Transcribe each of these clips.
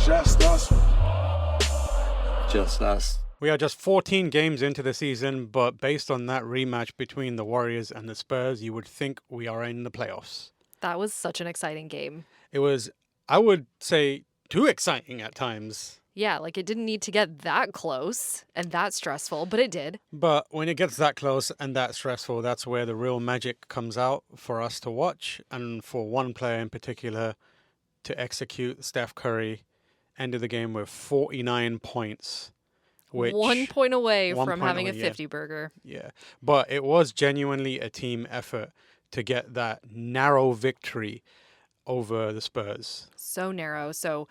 Just us. Just us. We are just 14 games into the season, but based on that rematch between the Warriors and the Spurs, you would think we are in the playoffs. That was such an exciting game. It was, I would say, too exciting at times. Yeah, like it didn't need to get that close and that stressful, but it did. But when it gets that close and that stressful, that's where the real magic comes out for us to watch. And for one player in particular to execute, Steph Curry ended the game with 49 points. Which, 1 point away one from point having away, a 50 burger. Yeah. But it was genuinely a team effort to get that narrow victory over the Spurs. So narrow. So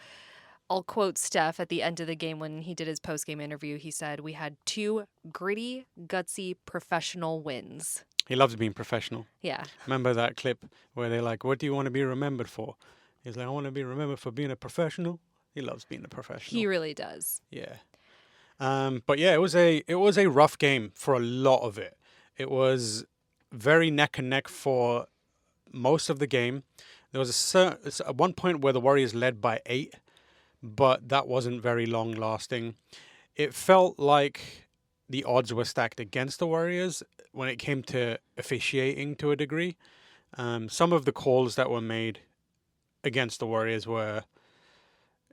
I'll quote Steph at the end of the game when he did his post-game interview. He said, "We had 2 gritty, gutsy, professional wins." He loves being professional. Yeah. Remember that clip where they're like, "What do you want to be remembered for?" He's like, "I want to be remembered for being a professional." He loves being a professional. He really does. Yeah. But yeah, it was a rough game for a lot of it. It was very neck and neck for most of the game. There was at one point where the Warriors led by 8, but that wasn't very long lasting. It felt like the odds were stacked against the Warriors when it came to officiating to a degree. Some of the calls that were made against the Warriors were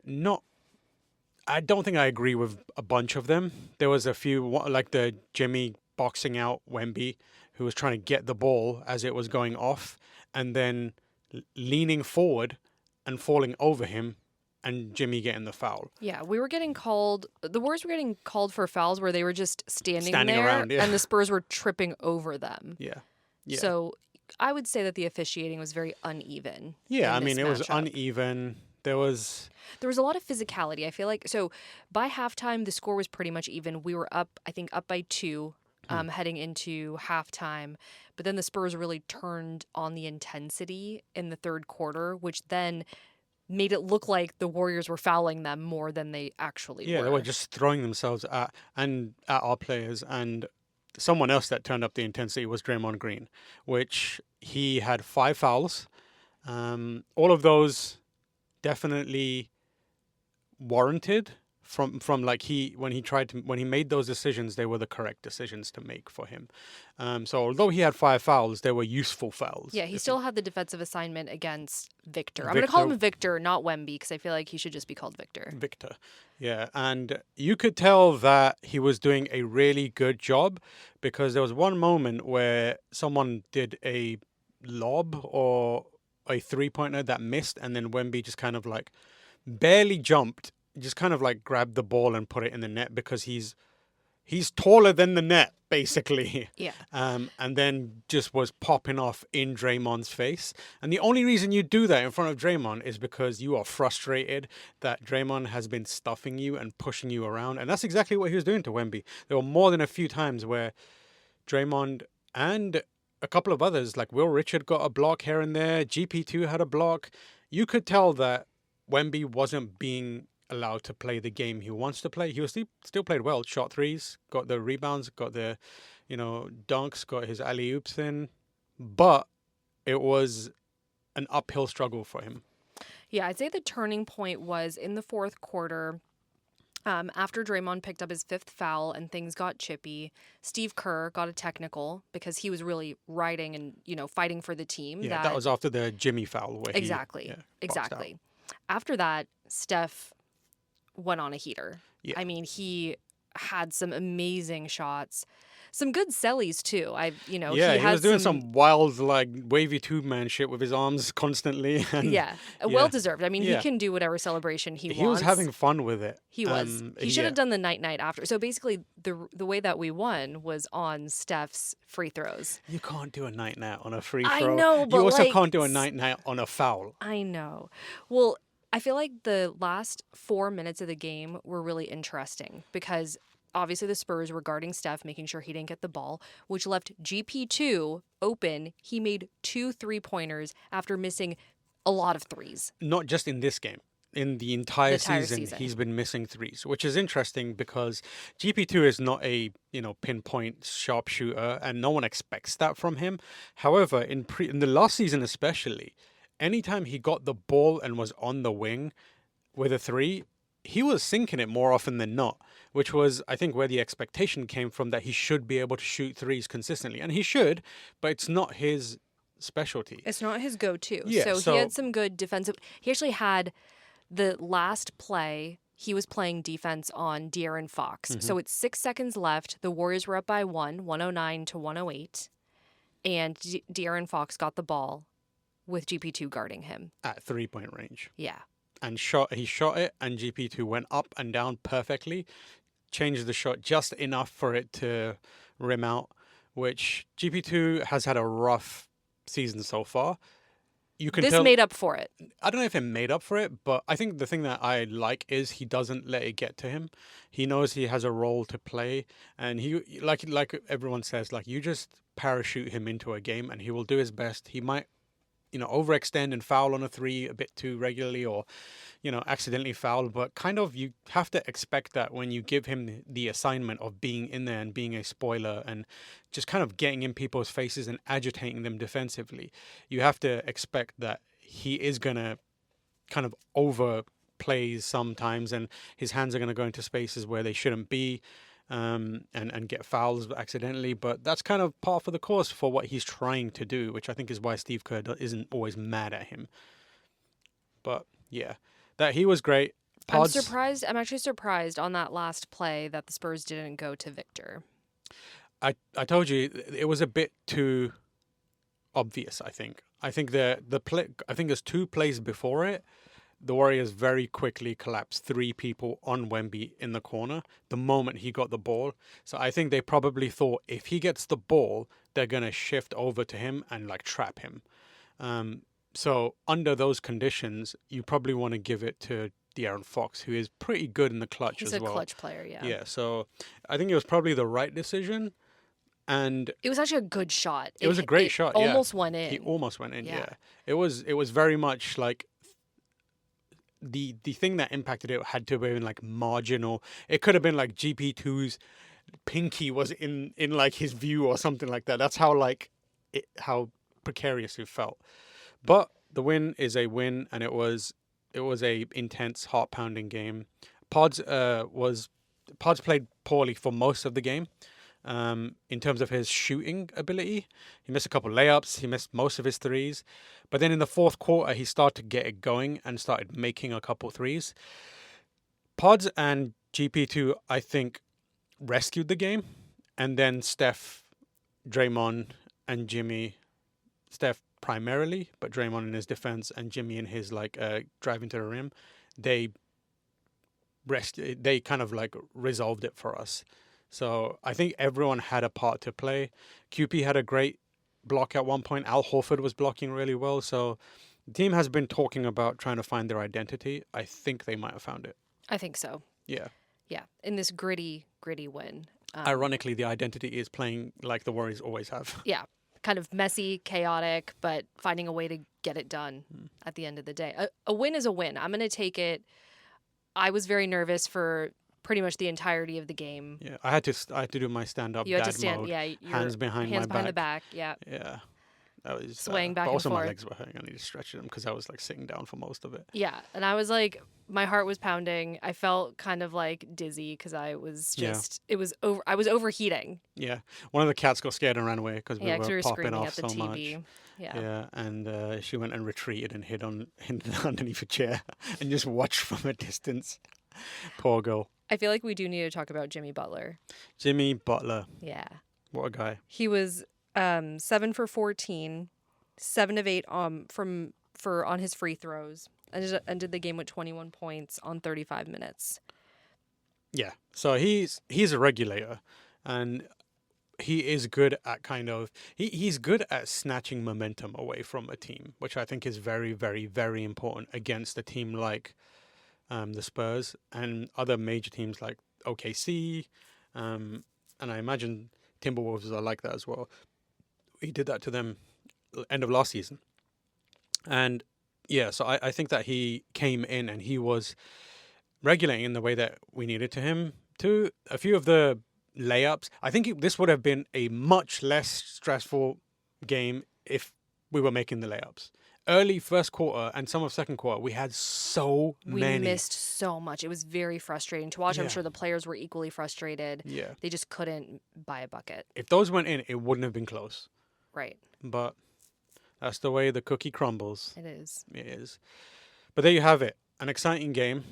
not. I don't think I agree with a bunch of them. There was a few, like the Jimmy boxing out Wemby, who was trying to get the ball as it was going off, and then leaning forward and falling over him, and Jimmy getting the foul. Yeah, we were getting called. The Warriors were getting called for fouls where they were just standing there, around, yeah. and the Spurs were tripping over them. Yeah. So I would say that the officiating was very uneven. Yeah, I in mean, this it was matchup. uneven. There was a lot of physicality. I feel like so by halftime the score was pretty much even. We were up, I think, up by 2 heading into halftime, but then the Spurs really turned on the intensity in the third quarter, which then made it look like the Warriors were fouling them more than they actually were. Yeah, they were just throwing themselves at our players. And someone else that turned up the intensity was Draymond Green, which he had 5 fouls. All of those definitely warranted from like when he made those decisions, they were the correct decisions to make for him. So although he had 5 fouls, they were useful fouls. Yeah, he still had the defensive assignment against Victor. I'm going to call him Victor, not Wemby, because I feel like he should just be called Victor. Victor, yeah. And you could tell that he was doing a really good job, because there was one moment where someone did a lob or a 3-pointer that missed, and then Wemby just kind of like barely jumped, just kind of like grabbed the ball and put it in the net, because he's taller than the net, basically. Yeah. And then just was popping off in Draymond's face. And the only reason you do that in front of Draymond is because you are frustrated that Draymond has been stuffing you and pushing you around. And that's exactly what he was doing to Wemby. There were more than a few times where Draymond and a couple of others, like Will Richard got a block here and there, GP2 had a block. You could tell that Wemby wasn't being allowed to play the game he wants to play. He was still played well, shot threes, got the rebounds, got the, dunks, got his alley-oops in, but it was an uphill struggle for him. Yeah, I'd say the turning point was in the fourth quarter. After Draymond picked up his 5th foul and things got chippy, Steve Kerr got a technical because he was really riding and, fighting for the team. Yeah, that was after the Jimmy foul. Where exactly. After that, Steph went on a heater. Yeah. I mean, he had some amazing shots. Some good sellies too. He was doing some wild, like, wavy two-man shit with his arms constantly. And, well-deserved. I mean, he can do whatever celebration he wants. He was having fun with it. He was. He should have done the night after. So basically, the way that we won was on Steph's free throws. You can't do a night on a free throw. I know, but you also can't do a night on a foul. I know. Well, I feel like the last 4 minutes of the game were really interesting because obviously the Spurs were guarding Steph, making sure he didn't get the ball, which left GP2 open. He made 2 3-pointers after missing a lot of threes. Not just in this game. In the entire season, he's been missing threes, which is interesting because GP2 is not a pinpoint sharpshooter, and no one expects that from him. However, in the last season especially, anytime he got the ball and was on the wing with a 3, he was sinking it more often than not, which was, I think, where the expectation came from that he should be able to shoot threes consistently. And he should, but it's not his specialty. It's not his go-to. Yeah, So he so had some good defensive. He actually had the last play. He was playing defense on De'Aaron Fox. So it's 6 seconds left. The Warriors were up by 109 to 108. And De'Aaron Fox got the ball with GP2 guarding him. at 3-point range. Yeah. And he shot it, and GP2 went up and down perfectly, changed the shot just enough for it to rim out, which GP2 has had a rough season so far. You can This tell, made up for it. I don't know if it made up for it, but I think the thing that I like is he doesn't let it get to him. He knows he has a role to play, and he like everyone says, like, you just parachute him into a game and he will do his best. He might, overextend and foul on a three a bit too regularly, or accidentally foul, but kind of you have to expect that when you give him the assignment of being in there and being a spoiler and just kind of getting in people's faces and agitating them defensively, you have to expect that he is going to kind of overplay sometimes, and his hands are going to go into spaces where they shouldn't be, and get fouls accidentally. But that's kind of par for the course for what he's trying to do, which I think is why Steve Kerr isn't always mad at him. But yeah, that he was great. I'm surprised. I'm actually surprised on that last play that the Spurs didn't go to Victor. I told you it was a bit too obvious. I think the play. I think there's 2 plays before it. The Warriors very quickly collapsed 3 people on Wemby in the corner the moment he got the ball. So I think they probably thought if he gets the ball, they're gonna shift over to him and like trap him. So under those conditions, you probably want to give it to De'Aaron Fox, who is pretty good in the clutch He's as a well. clutch player, yeah. Yeah, so I think it was probably the right decision, and It was actually a good shot. it was a great shot. Yeah, Almost went in. he almost went in. Yeah. Yeah, it was very much like the thing that impacted it had to have been like marginal. It could have been like GP2's pinky was in like his view or something like that. That's how precarious it felt. But the win is a win, and it was a intense, heart-pounding game. Pods played poorly for most of the game, in terms of his shooting ability. He missed a couple layups. He missed most of his threes. But then in the fourth quarter, he started to get it going and started making a couple threes. Pods and GP2, I think, rescued the game. And then Steph, Draymond, and Jimmy, Steph primarily, but Draymond in his defense and Jimmy in his driving to the rim, they kind of like resolved it for us. So I think everyone had a part to play. QP had a great block at one point. Al Horford was blocking really well. So the team has been talking about trying to find their identity. I think they might have found it. I think so. Yeah. Yeah, in this gritty win. Ironically, the identity is playing like the Warriors always have. Yeah, kind of messy, chaotic, but finding a way to get it done at the end of the day. A win is a win. I'm going to take it. I was very nervous for pretty much the entirety of the game. Yeah, I had to do my stand-up You had dad to stand, mode. yeah, Hands behind hands my behind the back. Yeah, Yeah. That was swaying back but and also my forth. legs were hurting. I needed to stretch them because I was like sitting down for most of it. Yeah, and I was like, my heart was pounding. I felt kind of like dizzy because I was just, it was over. I was overheating. Yeah, one of the cats got scared and ran away because we Yeah, because we were were popping screaming off at the so TV. much. Yeah. And she went and retreated and hid underneath a chair and just watched from a distance. Poor girl. I feel like we do need to talk about Jimmy Butler. Jimmy Butler. Yeah. What a guy. He was 7 for 14, 7 of 8 on his free throws. Ended the game with 21 points on 35 minutes. Yeah. So he's a regulator, and he is good at he's good at snatching momentum away from a team, which I think is very, very, very important against a team like the Spurs and other major teams like OKC, and I imagine Timberwolves are like that as well. He did that to them end of last season. And yeah, so I think that he came in and he was regulating in the way that we needed to him to. A few of the layups, I think this would have been a much less stressful game if we were making the layups. early first quarter and some of second quarter, we had so We many. missed so much. It was very frustrating to watch. I'm Yeah. sure the players were equally frustrated. Yeah. They just couldn't buy a bucket. If those went in, it wouldn't have been close. Right. But that's the way the cookie crumbles. It is. It is. But there you have it. An exciting game.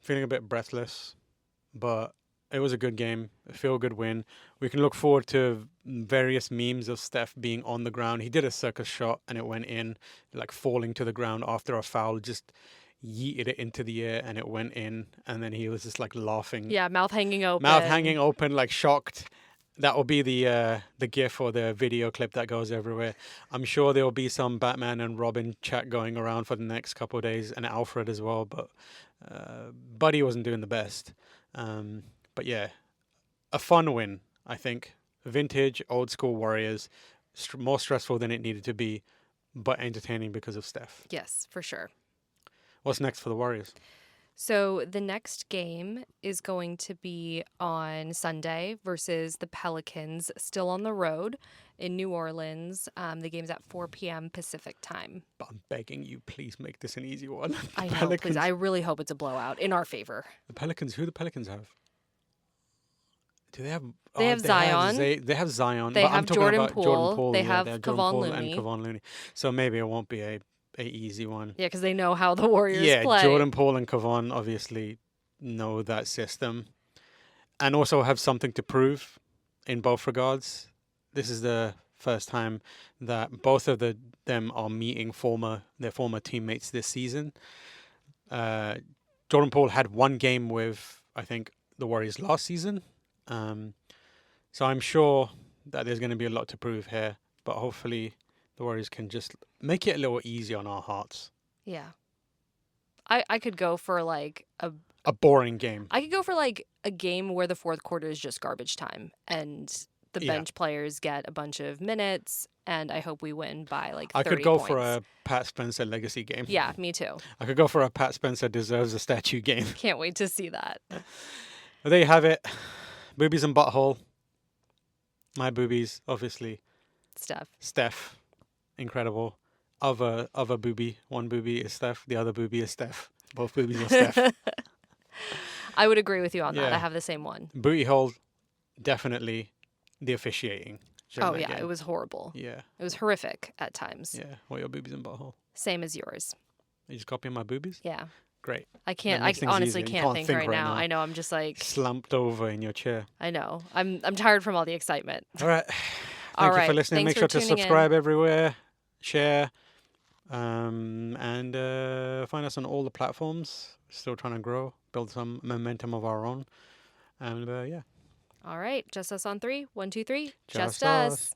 Feeling a bit breathless, but it was a good game. A feel-good win. We can look forward to various memes of Steph being on the ground. He did a circus shot and it went in, like falling to the ground after a foul. Just yeeted it into the air and it went in. And then he was just like laughing, Yeah, mouth hanging open. mouth hanging open, like shocked. That will be the GIF or the video clip that goes everywhere. I'm sure there will be some Batman and Robin chat going around for the next couple of days, and Alfred as well. But Buddy wasn't doing the best. But yeah, a fun win, I think. Vintage, old school Warriors. More stressful than it needed to be, but entertaining because of Steph. Yes, for sure. What's next for the Warriors? So the next game is going to be on Sunday versus the Pelicans, still on the road in New Orleans. The game's at 4 p.m. Pacific time. But I'm begging you, please make this an easy one. I know, please. I really hope it's a blowout in our favor. The Pelicans, who do the Pelicans have? Do they have? They have Zion. They have Zion. They but have I'm talking Jordan about Poole. Jordan Poole. They yeah, have they Jordan Kevon Poole Looney. and Kevon Looney. So maybe it won't be a easy one. Yeah, because they know how the Warriors Yeah, play. Jordan Poole and Kevon obviously know that system, and also have something to prove in both regards. This is the first time that both of them are meeting their former teammates this season. Jordan Poole had one game with, I think, the Warriors last season. So I'm sure that there's going to be a lot to prove here, but hopefully the Warriors can just make it a little easier on our hearts. Yeah. I could go for like A boring game. I could go for like a game where the fourth quarter is just garbage time and the Yeah. bench players get a bunch of minutes, and I hope we win by like 30 I could go points. for a Pat Spencer legacy game. Yeah, me too. I could go for a Pat Spencer deserves a statue game. Can't wait to see that. But there you have it. Boobies and butthole. My boobies, obviously. Steph. Incredible. Other boobie. One boobie is Steph. The other boobie is Steph. Both boobies are Steph. I would agree with you on that. Yeah. I have the same one. Booty hole, definitely the officiating. during Oh that yeah, game. it was horrible. Yeah. It was horrific at times. Yeah. What are your boobies and butthole? Same as yours. You just copying my boobies? Yeah. Great. I can't. makes I things honestly easier. You can't can't think right right now. now. I know. I'm just like. Slumped over in your chair. I know. I'm tired from all the excitement. All right. All Thank you for right. listening. Thanks Make sure for to tuning in. subscribe everywhere, share, and find us on all the platforms. Still trying to grow, build some momentum of our own. And yeah. All right. Just us on 3. 1, 2, 3. Just Just us. us.